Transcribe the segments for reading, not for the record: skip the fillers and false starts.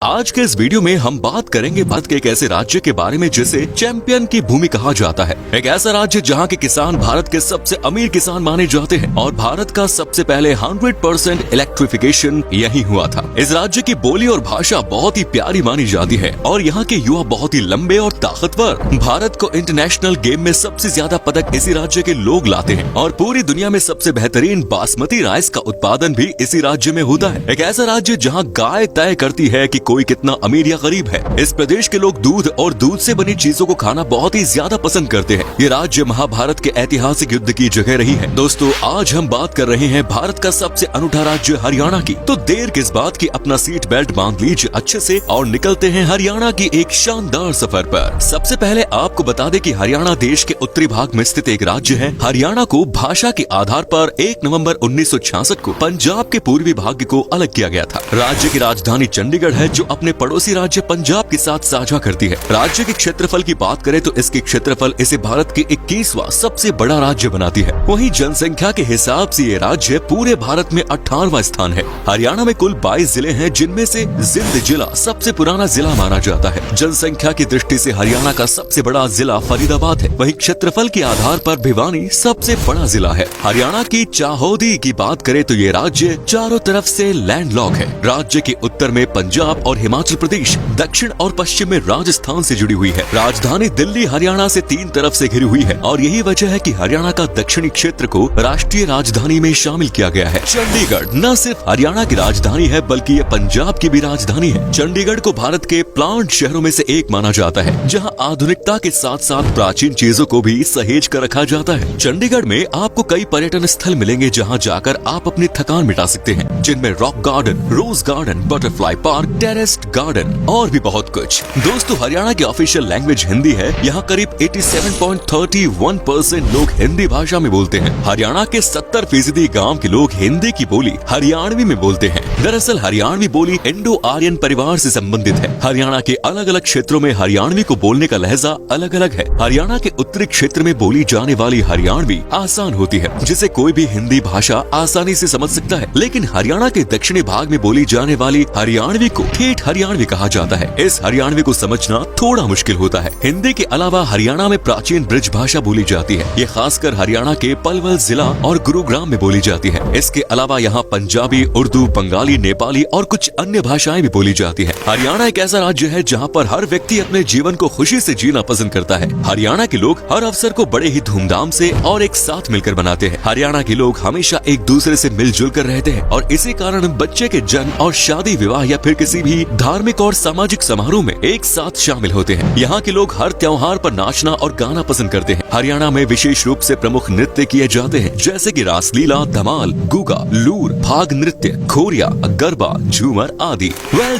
आज के इस वीडियो में हम बात करेंगे भारत के एक ऐसे राज्य के बारे में जिसे चैंपियन की भूमि कहा जाता है। एक ऐसा राज्य जहां के किसान भारत के सबसे अमीर किसान माने जाते हैं और भारत का सबसे पहले 100% इलेक्ट्रिफिकेशन यही हुआ था। इस राज्य की बोली और भाषा बहुत ही प्यारी मानी जाती है और यहाँ के युवा बहुत ही लंबे और ताकतवर। भारत को इंटरनेशनल गेम में सबसे ज्यादा पदक इसी राज्य के लोग लाते हैं और पूरी दुनिया में सबसे बेहतरीन बासमती राइस का उत्पादन भी इसी राज्य में होता है। एक ऐसा राज्य जहाँ गाय तय करती है कि कोई कितना अमीर या गरीब है। इस प्रदेश के लोग दूध और दूध से बनी चीजों को खाना बहुत ही ज्यादा पसंद करते हैं। ये राज्य महाभारत के ऐतिहासिक युद्ध की जगह रही है। दोस्तों, आज हम बात कर रहे हैं भारत का सबसे अनूठा राज्य हरियाणा की। तो देर किस बात की, अपना सीट बेल्ट बांध लीजिए अच्छे से और निकलते हैं हरियाणा की एक शानदार सफर पर। सबसे पहले आपको बता दें कि हरियाणा देश के उत्तरी भाग में स्थित एक राज्य है। हरियाणा को भाषा के आधार पर 1 नवंबर 1966 को पंजाब के पूर्वी भाग को अलग किया गया था। राज्य की राजधानी चंडीगढ़ है जो अपने पड़ोसी राज्य पंजाब के साथ साझा करती है। राज्य के क्षेत्रफल की बात करें तो इसकी क्षेत्रफल इसे भारत के 21वां सबसे बड़ा राज्य बनाती है। वहीं जनसंख्या के हिसाब से ये राज्य पूरे भारत में 18वां स्थान है। हरियाणा में कुल 22 जिले हैं जिनमें से जिंद जिला सबसे पुराना जिला माना जाता है। जनसंख्या की दृष्टि से हरियाणा का सबसे बड़ा जिला फरीदाबाद है। वहीं क्षेत्रफल के आधार पर भिवानी सबसे बड़ा जिला है। हरियाणा की चाहोदी की बात करें तो ये राज्य चारों तरफ से लैंडलॉक है। राज्य के उत्तर में पंजाब और हिमाचल प्रदेश, दक्षिण और पश्चिम में राजस्थान से जुड़ी हुई है। राजधानी दिल्ली हरियाणा से 3 तरफ से घिरी हुई है और यही वजह है कि हरियाणा का दक्षिणी क्षेत्र को राष्ट्रीय राजधानी में शामिल किया गया है। चंडीगढ़ न सिर्फ हरियाणा की राजधानी है बल्कि ये पंजाब की भी राजधानी है। चंडीगढ़ को भारत के प्लांट शहरों में से एक माना जाता है जहाँ आधुनिकता के साथ साथ प्राचीन चीजों को भी सहेज कर रखा जाता है। चंडीगढ़ में आपको कई पर्यटन स्थल मिलेंगे जहाँ जाकर आप अपनी थकान मिटा सकते हैं, जिनमें rock garden, rose garden, butterfly park, terraced garden और भी बहुत कुछ। दोस्तों, हरियाणा की ऑफिशियल लैंग्वेज हिंदी है। यहाँ करीब 87.31% लोग हिंदी भाषा में बोलते हैं। हरियाणा के 70% गांव के लोग हिंदी की बोली हरियाणवी में बोलते हैं। दरअसल हरियाणवी बोली इंडो आर्यन परिवार से संबंधित है। हरियाणा के अलग अलग क्षेत्रों में हरियाणवी को बोलने का लहजा अलग अलग है। हरियाणा के उत्तरी क्षेत्र में बोली जाने वाली हरियाणवी आसान होती है, जिसे कोई भी हिंदी भाषा आसानी से समझ सकता है। लेकिन हरियाणा के दक्षिणी भाग में बोली जाने वाली हरियाणवी को ठेठ हरियाणवी कहा जाता है। इस हरियाणवी को समझना थोड़ा मुश्किल होता है। हिंदी के अलावा हरियाणा में प्राचीन ब्रिज भाषा बोली जाती है। ये खासकर हरियाणा के पलवल जिला और गुरुग्राम में बोली जाती है। इसके अलावा यहाँ पंजाबी, उर्दू, बंगाली, नेपाली और कुछ अन्य भाषाएं भी बोली जाती है। हरियाणा एक ऐसा राज्य है जहाँ पर हर व्यक्ति अपने जीवन को खुशी से जीना पसंद करता है। हरियाणा के लोग हर अवसर को बड़े ही धूमधाम से और एक साथ मिलकर मनाते हैं। हरियाणा के लोग हमेशा एक दूसरे से मिलजुल कर रहते हैं और इसी कारण बच्चे के जन्म और शादी विवाह या फिर किसी भी धार्मिक और सामाजिक समारोह में एक साथ शामिल होते हैं। यहाँ के लोग हर त्योहार पर नाचना और गाना पसंद करते हैं। हरियाणा में विशेष रूप से प्रमुख नृत्य किए जाते हैं जैसे कि रासलीला, धमाल, गुगा, लूर, भाग नृत्य, खोरिया, गरबा, झूमर आदि।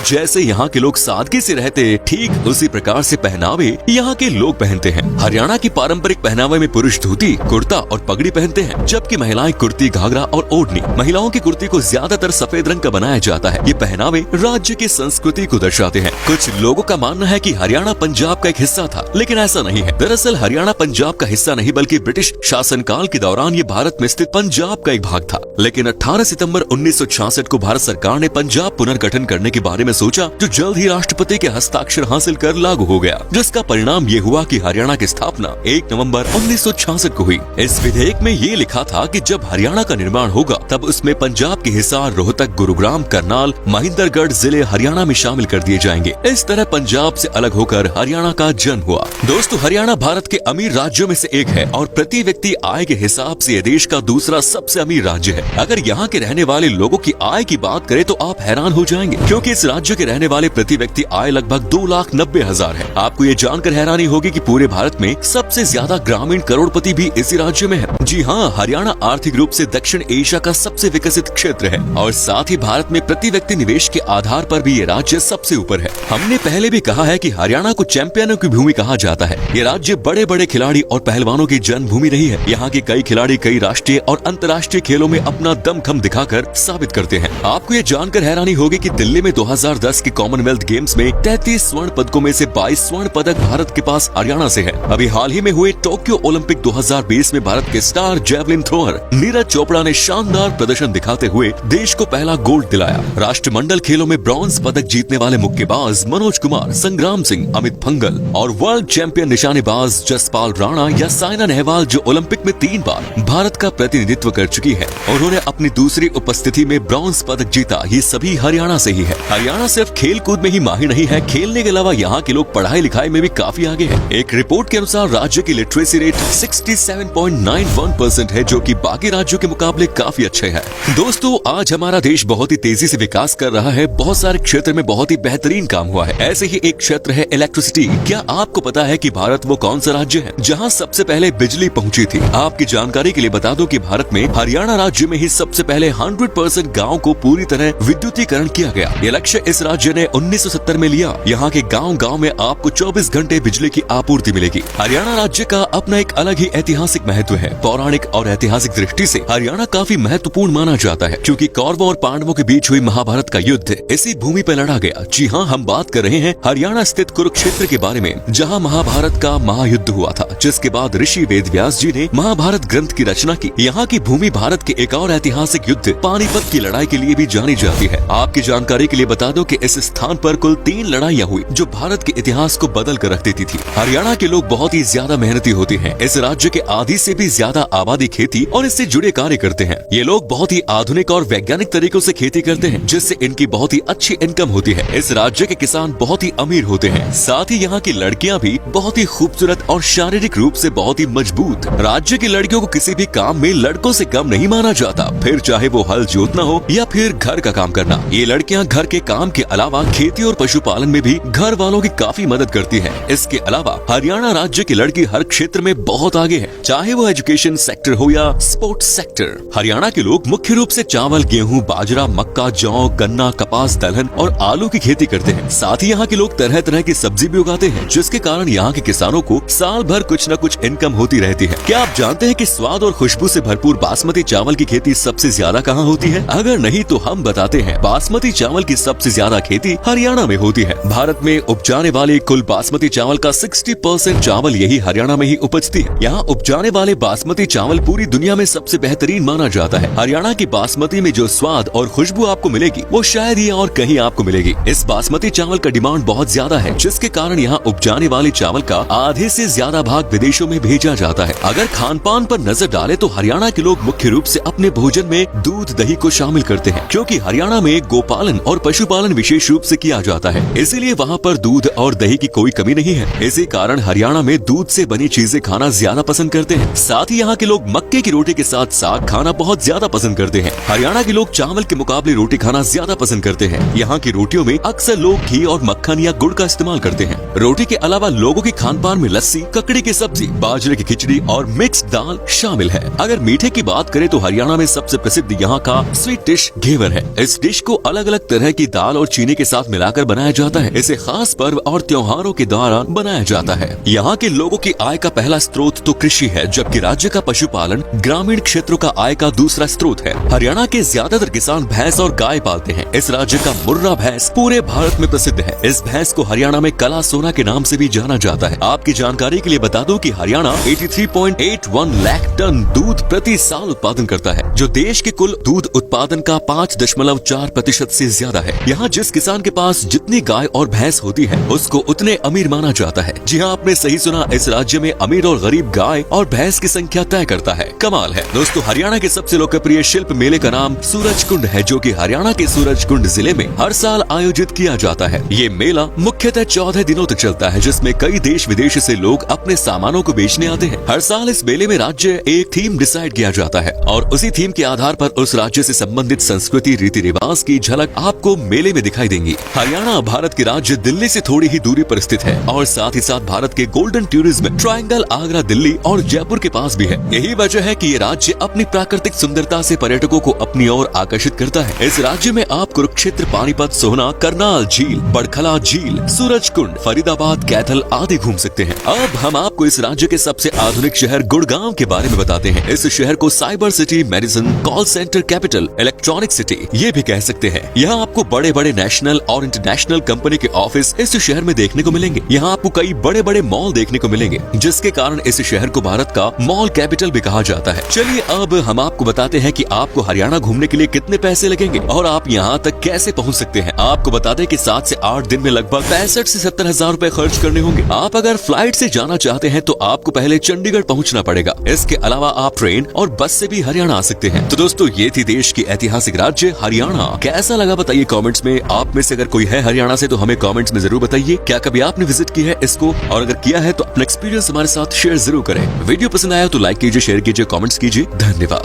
जैसे यहाँ के लोग सादगी से रहते हैं, ठीक उसी प्रकार से पहनावे यहाँ के लोग पहनते हैं। हरियाणा की पारंपरिक पहनावे में पुरुष धोती, कुर्ता और पगड़ी पहनते हैं, जबकि महिलाएं कुर्ती, घाघरा और ओढ़नी। महिलाओं की कुर्ती को ज्यादातर सफेद रंग का बनाया जाता है। ये पहनावे राज्य की संस्कृति को दर्शाते हैं। कुछ लोगों का मानना है कि हरियाणा पंजाब का एक हिस्सा था, लेकिन ऐसा नहीं है। दरअसल हरियाणा पंजाब का हिस्सा नहीं बल्कि ब्रिटिश शासनकाल के दौरान ये भारत में स्थित पंजाब का एक भाग था। लेकिन 18 सितंबर 1966 को भारत सरकार ने पंजाब पुनर्गठन करने के बारे में सोचा, जो जल्द ही राष्ट्रपति के हस्ताक्षर हासिल कर लागू हो गया, जिसका परिणाम ये हुआ कि हरियाणा की स्थापना 1 नवंबर 1966 को हुई। इस विधेयक में ये लिखा था कि जब हरियाणा का निर्माण होगा तब उसमें पंजाब के हिसार, रोहतक, गुरुग्राम, करनाल, महेंद्रगढ़ जिले हरियाणा में शामिल कर दिए जाएंगे। इस तरह पंजाब से अलग होकर हरियाणा का जन्म हुआ। दोस्तों, हरियाणा भारत के अमीर राज्यों में से एक है और प्रति व्यक्ति आय के हिसाब से देश का दूसरा सबसे अमीर राज्य है। अगर यहाँ के रहने वाले लोगों की आय की बात करें तो आप हैरान हो जाएंगे, क्योंकि इस राज्य के रहने वाले प्रति व्यक्ति आय लगभग 2,90,000 है। आपको ये जानकर हैरानी होगी कि पूरे भारत में सबसे ज्यादा ग्रामीण करोड़पति भी इसी राज्य में है। जी हाँ, हरियाणा आर्थिक रूप से दक्षिण एशिया का सबसे विकसित क्षेत्र है और साथ ही भारत में प्रति व्यक्ति निवेश के आधार पर भी ये राज्य सबसे ऊपर है। हमने पहले भी कहा है कि हरियाणा को चैंपियनों की भूमि कहा जाता है। ये राज्य बड़े बड़े खिलाड़ी और पहलवानों की जन्मभूमि रही है। यहाँ के कई खिलाड़ी कई राष्ट्रीय और अंतर्राष्ट्रीय खेलों में अपना दमखम दिखाकर साबित करते हैं। आपको ये जानकर हैरानी होगी कि दिल्ली में 2010 के कॉमनवेल्थ गेम्स में 33 स्वर्ण पदकों में से 22 स्वर्ण पदक भारत के पास हरियाणा से है। अभी हाल ही में हुए टोक्यो ओलंपिक 2020 में भारत के star javelin thrower Neeraj Chopra ने शानदार प्रदर्शन दिखाते हुए देश को पहला गोल्ड दिलाया। राष्ट्रमंडल खेलों में ब्रॉन्ज पदक जीतने वाले मुक्केबाज मनोज कुमार, संग्राम सिंह, अमित फंगल और वर्ल्ड चैंपियन निशानेबाज जसपाल राणा या साइना नेहवाल जो ओलंपिक में 3 बार भारत का प्रतिनिधित्व कर चुकी है, उन्होंने अपनी दूसरी उपस्थिति में ब्रॉन्ज पदक जीता। ये सभी हरियाणा से ही है। हरियाणा सिर्फ खेल कूद में ही माहिर नहीं है, खेलने के अलावा यहाँ के लोग पढ़ाई लिखाई में भी काफी आगे है। एक रिपोर्ट के अनुसार राज्य की लिटरेसी रेट 67.91% है, जो कि बाकी राज्यों के मुकाबले काफी अच्छे है। दोस्तों, आज हमारा देश बहुत ही तेजी से विकास कर रहा है। बहुत सारे क्षेत्र में बहुत ही बेहतरीन काम हुआ है। ऐसे ही एक क्षेत्र है इलेक्ट्रिसिटी। क्या आपको पता है कि भारत वो कौन सा राज्य है जहां सबसे पहले बिजली पहुंची थी? आपकी जानकारी के लिए बता दो कि भारत में हरियाणा राज्य में ही सबसे पहले 100% गाँव को पूरी तरह विद्युतीकरण किया गया। ये लक्ष्य इस राज्य ने 1970 में लिया। यहाँ के गाँव में आपको 24 घंटे बिजली की आपूर्ति मिलेगी। हरियाणा राज्य का अपना एक अलग ही ऐतिहासिक महत्व है। पौराणिक और ऐतिहासिक दृष्टि से हरियाणा काफी महत्वपूर्ण माना जाता है, क्योंकि कौरवों और पांडवों के बीच हुई महाभारत का युद्ध इसी भूमि पर लड़ा गया। जी हाँ, हम बात कर रहे हैं हरियाणा स्थित कुरुक्षेत्र के बारे में, जहाँ महाभारत का महायुद्ध हुआ था, जिसके बाद ऋषि वेदव्यास जी ने महाभारत ग्रंथ की रचना की। यहाँ की भूमि भारत के एक और ऐतिहासिक युद्ध पानीपत की लड़ाई के लिए भी जानी जाती है। आपकी जानकारी के लिए बता दो कि इस स्थान पर कुल 3 लड़ाइयाँ हुई, जो भारत के इतिहास को बदल कर रख देती थी। हरियाणा के लोग बहुत ही ज्यादा मेहनती होते हैं। इस राज्य के आधी से भी ज्यादा आबादी खेती और इससे जुड़े कार्य करते हैं। ये लोग बहुत ही आधुनिक और वैज्ञानिक तरीकों से खेती करते हैं, जिससे इनकी बहुत ही अच्छी इनकम होती है। इस राज्य के किसान बहुत ही अमीर होते हैं। साथ ही यहाँ की लड़कियाँ भी बहुत ही खूबसूरत और शारीरिक रूप से बहुत ही मजबूत। राज्य की लड़कियों को किसी भी काम में लड़कों से कम नहीं माना जाता, फिर चाहे वो हल जोतना हो या फिर घर का काम करना। ये लड़कियाँ घर के काम के अलावा खेती और पशुपालन में भी घर वालों की काफी मदद करती है। इसके अलावा हरियाणा राज्य की लड़की हर क्षेत्र में बहुत आगे है, चाहे वो एजुकेशन सेक्टर हो या स्पोर्ट्स सेक्टर। हरियाणा के लोग मुख्य रूप से चावल, गेहूं, बाजरा, मक्का, जौ, गन्ना, कपास, दलहन और आलू की खेती करते हैं। साथ ही यहाँ के लोग तरह तरह की सब्जी भी उगाते हैं, जिसके कारण यहाँ के किसानों को साल भर कुछ न कुछ इनकम होती रहती है। क्या आप जानते हैं कि स्वाद और खुशबू से भरपूर बासमती चावल की खेती सबसे ज्यादा कहाँ होती है? अगर नहीं तो हम बताते हैं। बासमती चावल की सबसे ज्यादा खेती हरियाणा में होती है। भारत में उपजाने वाले कुल बासमती चावल का 60% चावल यही हरियाणा में ही उपजती है। यहाँ उपजाने वाले बासमती चावल पूरी दुनिया में सबसे बेहतरीन माना जाता है। हरियाणा की बासमती में जो स्वाद और खुशबू आपको मिलेगी, वो शायद ही और कहीं आपको मिलेगी। इस बासमती चावल का डिमांड बहुत ज्यादा है, जिसके कारण यहाँ उपजाने वाले चावल का आधे से ज्यादा भाग विदेशों में भेजा जाता है। अगर खान पान पर नजर डाले तो हरियाणा के लोग मुख्य रूप से अपने भोजन में दूध दही को शामिल करते हैं, क्योंकि हरियाणा में गोपालन और पशुपालन विशेष रूप से किया जाता है। इसीलिए वहाँ पर दूध और दही की कोई कमी नहीं है। इसी कारण हरियाणा में दूध से बनी चीजें खाना ज्यादा पसंद करते हैं। साथ ही यहाँ के लोग मक्के की रोटी के साथ साग खाना बहुत ज्यादा पसंद करते हैं। हरियाणा के लोग चावल के मुकाबले रोटी खाना ज्यादा पसंद करते हैं। यहाँ की रोटियों में अक्सर लोग घी और मक्खन या गुड़ का इस्तेमाल करते हैं। रोटी के अलावा लोगों के खान पान में लस्सी, ककड़ी की सब्जी, बाजरे की खिचड़ी और मिक्स दाल शामिल है। अगर मीठे की बात करें तो हरियाणा में सबसे प्रसिद्ध यहाँ का स्वीट डिश घेवर है। इस डिश को अलग अलग तरह की दाल और चीनी के साथ मिलाकर बनाया जाता है। इसे खास पर्व और त्योहारों के दौरान बनाया जाता है। यहाँ के लोगों की आय का पहला स्रोत तो कृषि है, जबकि राज्य का पशुपालन ग्रामीण क्षेत्रों का आय का दूसरा स्रोत है। हरियाणा के ज्यादातर किसान भैंस और गाय पालते हैं। इस राज्य का मुर्रा भैंस पूरे भारत में प्रसिद्ध है। इस भैंस को हरियाणा में काला सोना के नाम से भी जाना जाता है। आपकी जानकारी के लिए बता दूं कि हरियाणा 83.81 लाख टन दूध प्रति साल उत्पादन करता है, जो देश के कुल दूध उत्पादन का 5.4% से ज्यादा है। यहाँ जिस किसान के पास जितनी गाय और भैंस होती है, उसको उतने अमीर माना जाता है। जी हाँ, आपने सही सुना, इस राज्य में अमीर और गरीब गाय और भैंस की संख्या तय करता है। कमाल है। दोस्तों, हरियाणा के सबसे लोकप्रिय शिल्प मेले का नाम सूरजकुंड है, जो कि हरियाणा के सूरजकुंड जिले में हर साल आयोजित किया जाता है। ये मेला मुख्यतः 14 दिनों तक चलता है, जिसमें कई देश विदेश से लोग अपने सामानों को बेचने आते हैं। हर साल इस मेले में राज्य एक थीम डिसाइड किया जाता है और उसी थीम के आधार पर उस राज्य से संबंधित संस्कृति, रीति रिवाज की झलक आपको मेले में दिखाई देंगी। हरियाणा भारत के राज्य दिल्ली से थोड़ी ही दूरी पर स्थित है और साथ ही साथ भारत के golden tourism triangle Agra, Delhi और जयपुर के पास भी है। यही वजह है कि ये राज्य अपनी प्राकृतिक सुंदरता से पर्यटकों को अपनी ओर आकर्षित करता है। इस राज्य में आप कुरुक्षेत्र, पानीपत, सोहना, करनाल झील, बड़खला झील, सूरजकुंड, फरीदाबाद, कैथल आदि घूम सकते हैं। अब हम आपको इस राज्य के सबसे आधुनिक शहर गुड़गांव के बारे में बताते हैं। इस शहर को cyber city, medicine, call centre capital, electronic city ये भी कह सकते हैं। यहाँ आपको बड़े बड़े नेशनल और इंटरनेशनल कंपनी के ऑफिस इस शहर में देखने को मिलेंगे। यहाँ आपको कई बड़े बड़े मॉल देखने को मिलेंगे, जिसके कारण इस शहर को भारत का मॉल कैपिटल भी कहा जाता है। चलिए अब हम आपको बताते हैं कि आपको हरियाणा घूमने के लिए कितने पैसे लगेंगे और आप यहाँ तक कैसे पहुँच सकते सकते हैं। आपको बता दें कि 7 से 8 दिन में लगभग 65 से 70 हजार रुपए खर्च करने होंगे। आप अगर फ्लाइट से जाना चाहते हैं तो आपको पहले चंडीगढ़ पहुंचना पड़ेगा। इसके अलावा आप ट्रेन और बस से भी हरियाणा आ सकते हैं। तो दोस्तों ये थी देश की ऐतिहासिक राज्य हरियाणा। कैसा लगा बताइए कमेंट्स में। आप में से अगर कोई है हरियाणा से तो हमें कमेंट्स में जरूर बताइए। क्या कभी आपने विजिट की है इसको, और अगर किया है तो अपना एक्सपीरियंस हमारे साथ शेयर जरूर करें। वीडियो पसंद आया तो लाइक कीजिए, शेयर कीजिए, कमेंट्स कीजिए। धन्यवाद।